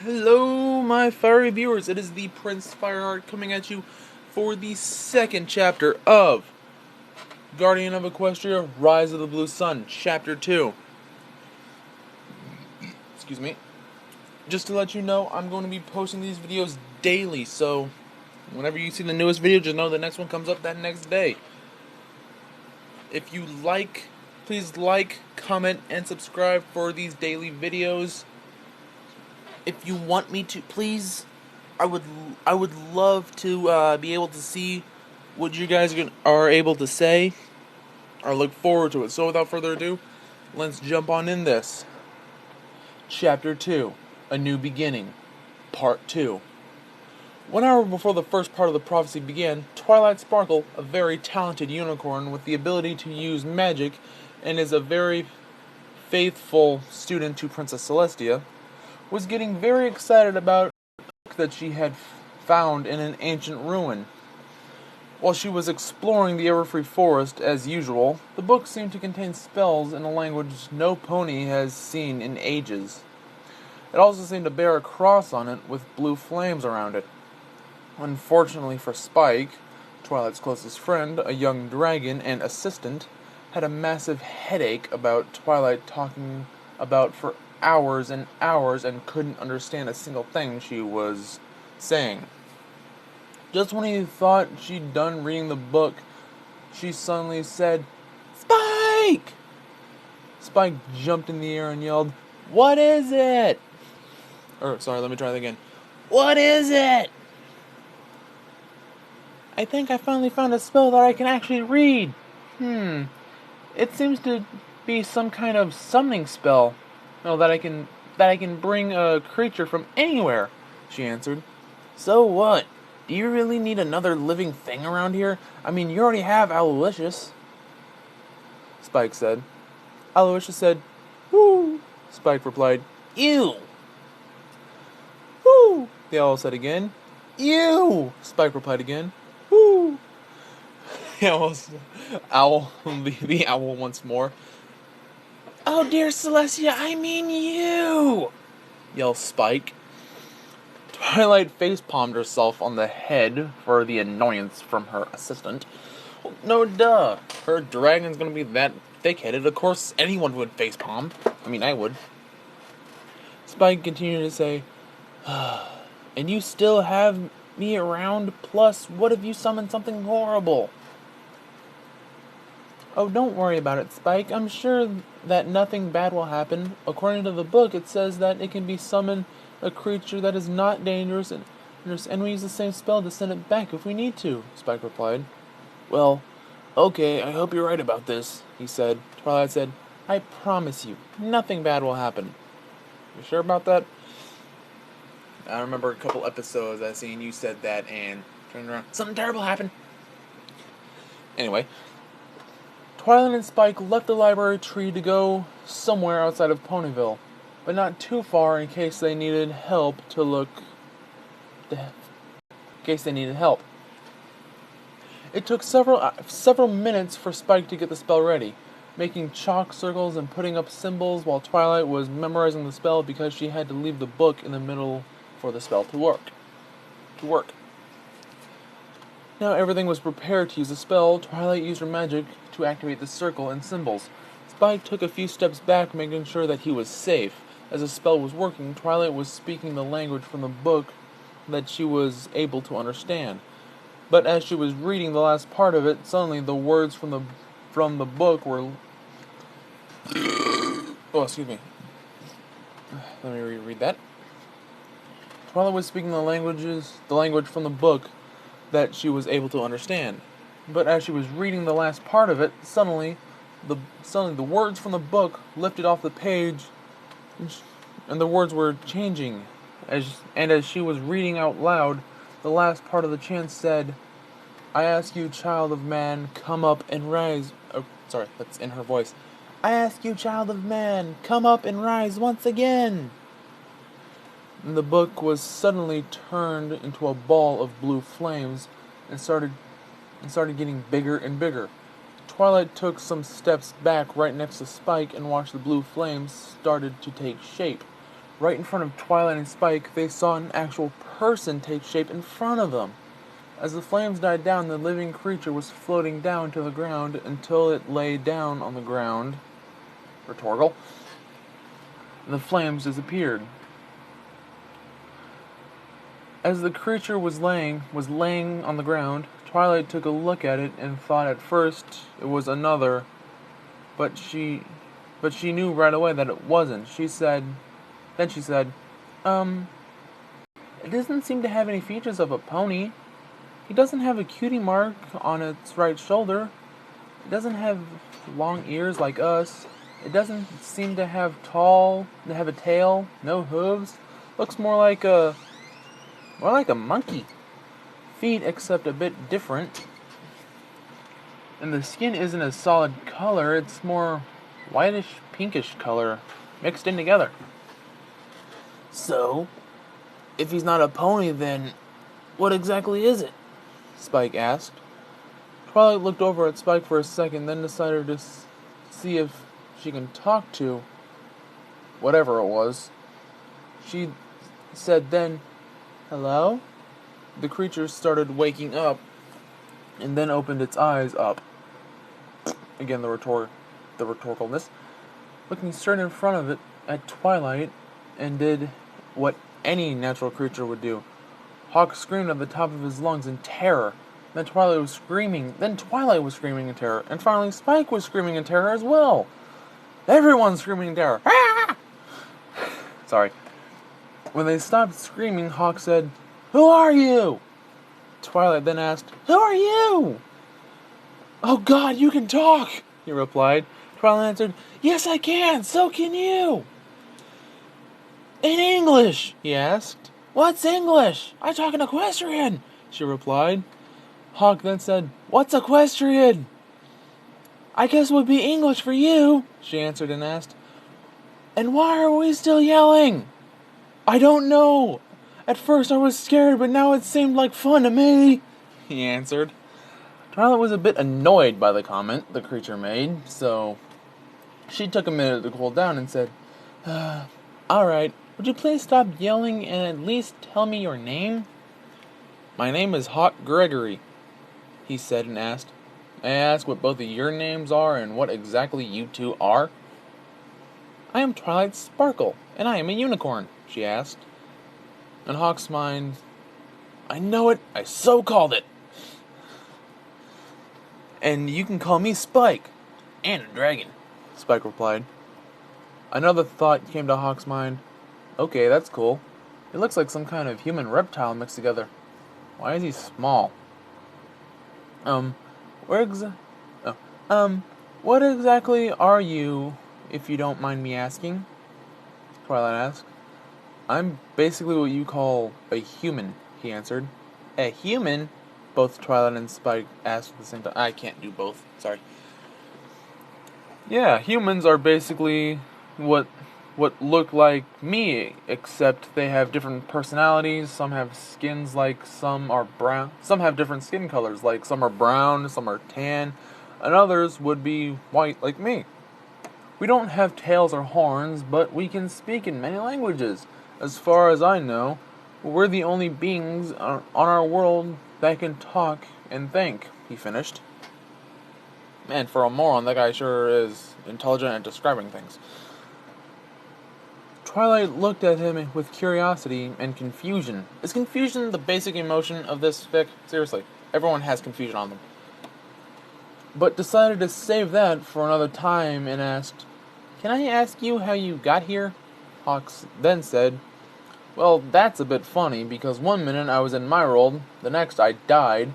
Hello, my fiery viewers. It is the Prince Fireheart coming at you for the second chapter of Guardian of Equestria, Rise of the Blue Sun, Chapter 2. Excuse me. Just to let you know, I'm going to be posting these videos daily, so whenever you see the newest video, just know the next one comes up that next day. If you like, please like, comment, and subscribe for these daily videos. If you want me to, please, I would love to be able to see what you guys are able to say. I look forward to it. So without further ado, let's jump on in this. Chapter 2, A New Beginning, Part 2. 1 hour before the first part of the prophecy began, Twilight Sparkle, a very talented unicorn with the ability to use magic and is a very faithful student to Princess Celestia, was getting very excited about a book that she had found in an ancient ruin. While she was exploring the Everfree Forest as usual, the book seemed to contain spells in a language no pony has seen in ages. It also seemed to bear a cross on it with blue flames around it. Unfortunately for Spike, Twilight's closest friend, a young dragon and assistant, had a massive headache about Twilight talking about for hours and hours and couldn't understand a single thing she was saying. Just when he thought she'd done reading the book, she suddenly said, "Spike!" Spike jumped in the air and yelled, "What is it?" Let me try that again. "What is it?" "I think I finally found a spell that I can actually read. It seems to be some kind of summoning spell. No, that I can bring a creature from anywhere," she answered. "So what? Do you really need another living thing around here? I mean, you already have Aloysius," Spike said. Aloysius said, "Woo." Spike replied, "Ew." "Woo," they all said again. "Ew," Spike replied again. "Woo." The owl once more. "Oh dear Celestia, I mean you," yelled Spike. Twilight facepalmed herself on the head for the annoyance from her assistant. Well, no duh. Her dragon's gonna be that thick-headed. Of course anyone would facepalm. I mean, I would. Spike continued to say, "And you still have me around, plus what if you summon something horrible?" "Oh, don't worry about it, Spike. I'm sure that nothing bad will happen. According to the book, it says that it can be summoned a creature that is not dangerous, and we use the same spell to send it back if we need to," Spike replied. "Well, okay, I hope you're right about this," he said. Twilight said, "I promise you, nothing bad will happen." "You sure about that?" "I remember a couple episodes I seen you said that and turned around. Something terrible happened." Anyway, Twilight and Spike left the library tree to go somewhere outside of Ponyville, but not too far in case they needed help. It took several minutes for Spike to get the spell ready, making chalk circles and putting up symbols while Twilight was memorizing the spell because she had to leave the book in the middle for the spell to work. Now everything was prepared to use the spell. Twilight used her magic to activate the circle and symbols. Spike took a few steps back, making sure that he was safe. As the spell was working, Twilight was speaking the language from the book that she was able to understand. But as she was reading the last part of it, suddenly the words from the book were... Oh, excuse me. Let me reread that. Twilight was speaking the language from the book that she was able to understand. But as she was reading the last part of it, suddenly the words from the book lifted off the page, and the words were changing. As she was reading out loud, the last part of the chant said, "I ask you, child of man, come up and rise." Oh, sorry, that's in her voice. "I ask you, child of man, come up and rise once again." And the book was suddenly turned into a ball of blue flames and started getting bigger and bigger. Twilight took some steps back right next to Spike and watched the blue flames started to take shape. Right in front of Twilight and Spike, they saw an actual person take shape in front of them. As the flames died down, the living creature was floating down to the ground until it lay down on the ground. Rhetorical. The flames disappeared. As the creature was laying on the ground, Twilight took a look at it and thought at first it was another, but she knew right away that it wasn't. She said, it doesn't seem to have any features of a pony. It doesn't have a cutie mark on its right shoulder. It doesn't have long ears like us. It doesn't seem to have a tail, no hooves. Looks more like a monkey. Feet, except a bit different. And the skin isn't a solid color, it's more whitish, pinkish color, mixed in together. So, if he's not a pony, then what exactly is it? Spike asked. Twilight looked over at Spike for a second, then decided to see if she can talk to whatever it was. She said then, "Hello?" The creature started waking up, and then opened its eyes up. Again, the rhetoricalness. Looking straight in front of it at Twilight, and did what any natural creature would do. Hawk screamed at the top of his lungs in terror. Then Twilight was screaming in terror. And finally Spike was screaming in terror as well. Everyone's screaming in terror. Ah! Sorry. When they stopped screaming, Hawk said, "Who are you?" Twilight then asked, "Who are you?" "Oh God, you can talk," he replied. Twilight answered, "Yes, I can. So can you." "In English?" he asked. "What's English? I talk in Equestrian," she replied. Hawk then said, "What's Equestrian?" "I guess it would be English for you," she answered and asked, "And why are we still yelling?" "I don't know. At first I was scared, but now it seemed like fun to me," he answered. Twilight was a bit annoyed by the comment the creature made, so she took a minute to cool down and said, "Alright, would you please stop yelling and at least tell me your name?" "My name is Hawk Gregory," he said and asked, "May I ask what both of your names are and what exactly you two are?" "I am Twilight Sparkle, and I am a unicorn," she asked. In Hawk's mind, "I know it, I so called it. And you can call me Spike, and a dragon," Spike replied. Another thought came to Hawk's mind. Okay, that's cool. He looks like some kind of human reptile mixed together. Why is he small? What exactly are you, if you don't mind me asking?" Twilight asked. "I'm basically what you call a human," he answered. "A human?" Both Twilight and Spike asked at the same time. I can't do both, sorry. Yeah, humans are basically what look like me, except they have different personalities. Some have skins like some are brown. Some have different skin colors, like some are brown, some are tan, and others would be white like me. We don't have tails or horns, but we can speak in many languages. As far as I know, we're the only beings on our world that can talk and think," he finished. Man, for a moron, that guy sure is intelligent at describing things. Twilight looked at him with curiosity and confusion. Is confusion the basic emotion of this fic? Seriously, everyone has confusion on them. But decided to save that for another time and asked, "Can I ask you how you got here?" Hawks then said, "Well, that's a bit funny, because one minute I was in my world, the next I died,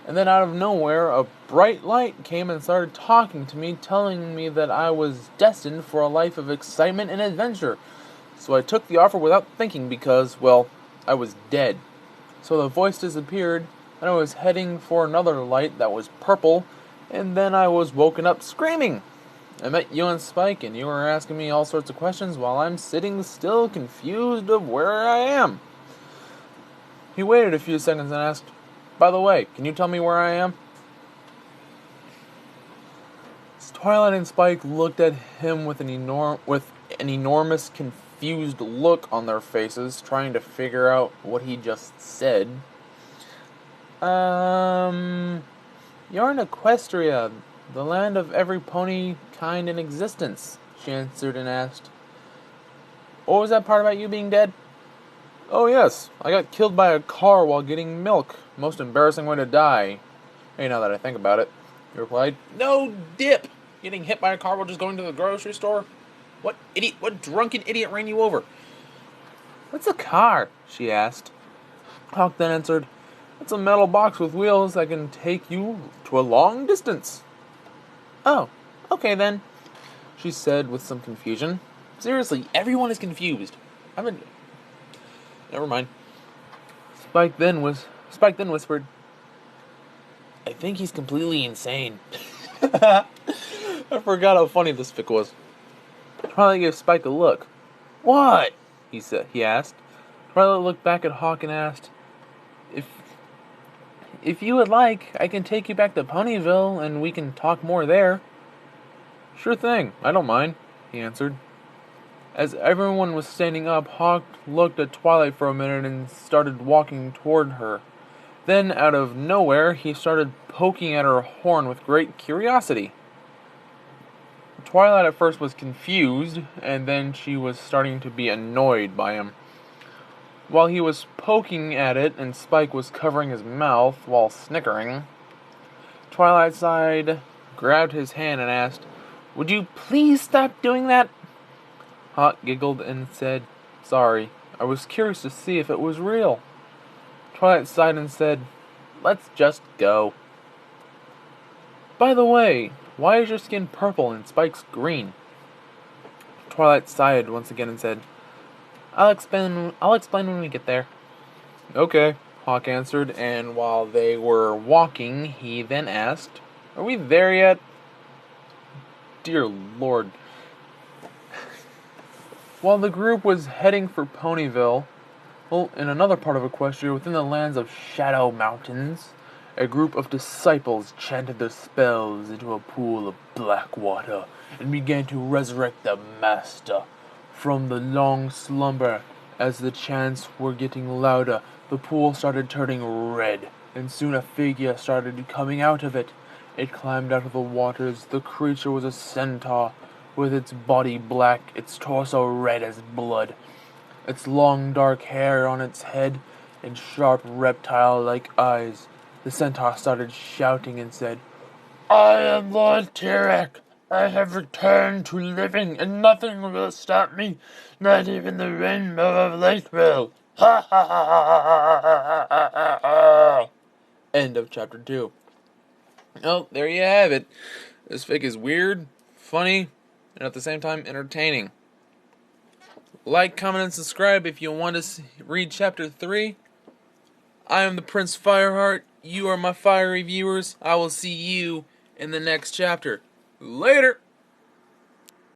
and then out of nowhere a bright light came and started talking to me, telling me that I was destined for a life of excitement and adventure. So I took the offer without thinking because, well, I was dead. So the voice disappeared, and I was heading for another light that was purple, and then I was woken up screaming. I met you and Spike, and you were asking me all sorts of questions while I'm sitting still, confused of where I am." He waited a few seconds and asked, "By the way, can you tell me where I am?" Twilight and Spike looked at him with an enormous confusion confused look on their faces, trying to figure out what he just said. You're in Equestria, the land of every pony kind in existence, she answered and asked, what was that part about you being dead? Oh yes, I got killed by a car while getting milk. Most embarrassing way to die. Hey, now that I think about it, he replied. No dip! Getting hit by a car while just going to the grocery store? What drunken idiot ran you over? What's a car? She asked. Hawk then answered, it's a metal box with wheels that can take you to a long distance. Oh, okay then, she said with some confusion. Seriously, everyone is confused. Never mind. Spike then whispered, I think he's completely insane. I forgot how funny this fic was. Twilight gave Spike a look. What? He asked. Twilight looked back at Hawk and asked, If you would like, I can take you back to Ponyville and we can talk more there. Sure thing, I don't mind, he answered. As everyone was standing up, Hawk looked at Twilight for a minute and started walking toward her. Then, out of nowhere, he started poking at her horn with great curiosity. Twilight at first was confused, and then she was starting to be annoyed by him. While he was poking at it and Spike was covering his mouth while snickering, Twilight sighed, grabbed his hand and asked, Would you please stop doing that? Hawk giggled and said, Sorry, I was curious to see if it was real. Twilight sighed and said, Let's just go. By the way, why is your skin purple and Spike's green? Twilight sighed once again and said, I'll explain when we get there. Okay, Hawk answered, and while they were walking, he then asked, Are we there yet? Dear Lord. While the group was heading for Ponyville, in another part of Equestria, within the lands of Shadow Mountains, a group of disciples chanted their spells into a pool of black water and began to resurrect the Master. From the long slumber, as the chants were getting louder, the pool started turning red, and soon a figure started coming out of it. It climbed out of the waters. The creature was a centaur, with its body black, its torso red as blood, its long dark hair on its head, and sharp reptile-like eyes. The centaur started shouting and said, I am Lord Tirek. I have returned to living, and nothing will stop me, not even the rainbow of light will. Ha ha ha ha ha ha ha ha. End of chapter 2. Oh, there you have it. This fic is weird, funny, and at the same time entertaining. Like, comment, and subscribe if you want to read chapter 3. I am the Prince Fireheart. You are my fiery viewers. I will see you in the next chapter. Later!